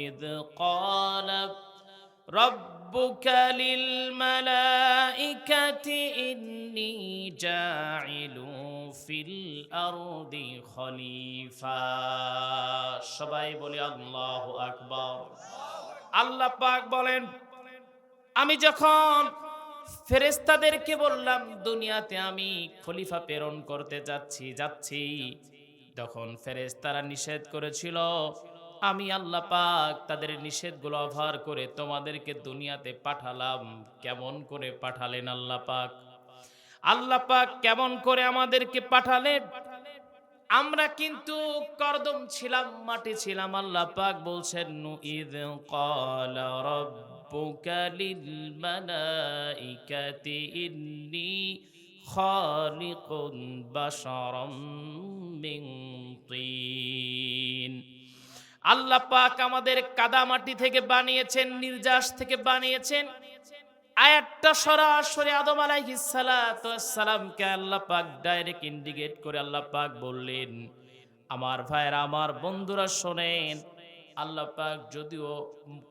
ইয ক্বালা রাব্বুকা লিল মালাইকাতি ইন্নী জাইলুন ফিল আরদি খলিফা। সবাই বলি আল্লাহু আকবার। আল্লাহ পাক বলেন, আমি যখন ফেরেশতাদেরকে বললাম দুনিয়াতে আমি খলিফা প্রেরণ করতে যাচ্ছি, তখন ফেরেশতারা নিষেধ করেছিল। আমি আল্লাহ পাক তাদের নিষেধগুলো অভার করে তোমাদেরকে দুনিয়াতে পাঠালাম। কেমন করে পাঠালেন আল্লাহ পাক? আল্লাহ পাক কেমন করে আমাদেরকে পাঠালেন? আমরা কিন্তু কর্দম ছিলাম, মাটি ছিলাম। আল্লাহ পাক বলছেন, ইয ক্বালা রাব্বুকা লিল মালাইকাতি ইন্নী খালিকুন বাশারাম মিন তিন। আল্লাহ পাক আমাদের কাদা মাটি থেকে বানিয়েছেন, নির্যাস থেকে বানিয়েছেন। আয়াতটা সরাসরি আদম আলাইহিস সালাতু ওয়াস সালামকে আল্লাহ পাক ডাইরেক্ট ইন্ডিকেট করে আল্লাহ পাক বললেন, আমার ভাইরা, আমার বন্ধুরা শোনেন, আল্লাহ পাক যদিও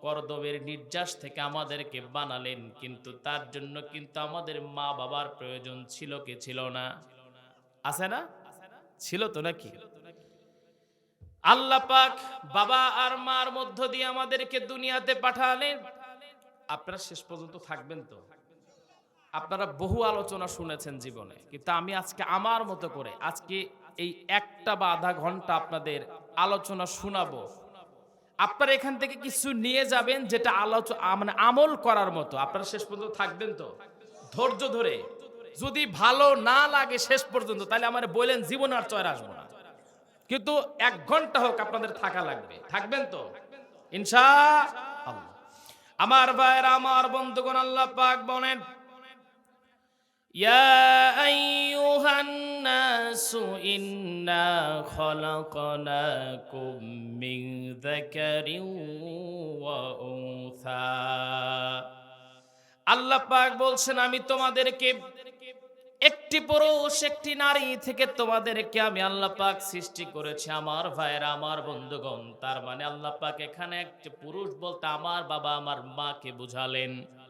কর্দমের নির্যাস থেকে আমাদেরকে বানালেন, কিন্তু তার জন্য কিন্তু আমাদের মা বাবার প্রয়োজন ছিল কি ছিল না? আছে না? ছিল তো নাকি? আল্লাহ পাক বাবা আর মার মধ্য দিয়ে আমাদেরকে দুনিয়াতে পাঠালেন। আপনারা শেষ পর্যন্ত থাকবেন তো? আপনারা বহু আলোচনা শুনেছেন জীবনে, কিন্তু আমি আজকে আমার মতো করে আজকে এই 1টা বা আধা ঘন্টা আপনাদের আলোচনা শোনাবো। আপনারা এখান থেকে কিছু নিয়ে যাবেন, যেটা মানে আমল করার মতো। আপনারা শেষ পর্যন্ত থাকবেন তো? ধৈর্য ধরে। যদি ভালো না লাগে শেষ পর্যন্ত, তাহলে আমারে বলেন, জীবন আর চয় আসবো না। কিন্তু 1 ঘন্টা হোক আপনাদের থাকা লাগবে। থাকবেন তো ইনশাআল্লাহ? আমার ভাইরা, আমার বন্ধুগণ, আল্লাহ পাক বলেন, ইয়া আইয়ুহান নাসু ইন্না খলাকনাকুম মিন যাকারিন ওয়া উনসা। আল্লাহ পাক বলছেন, আমি তোমাদেরকে একটি পুরুষ একটি নারী থেকে তোমাদেরকে আমি আল্লাহ পাক সৃষ্টি করেছি। আমার ভাইরা, আমার বন্ধুগণ, তার মানে আল্লাহ পাক এখানে একটি পুরুষ বলতে আমার বাবা আমার মাকে বুঝালেন।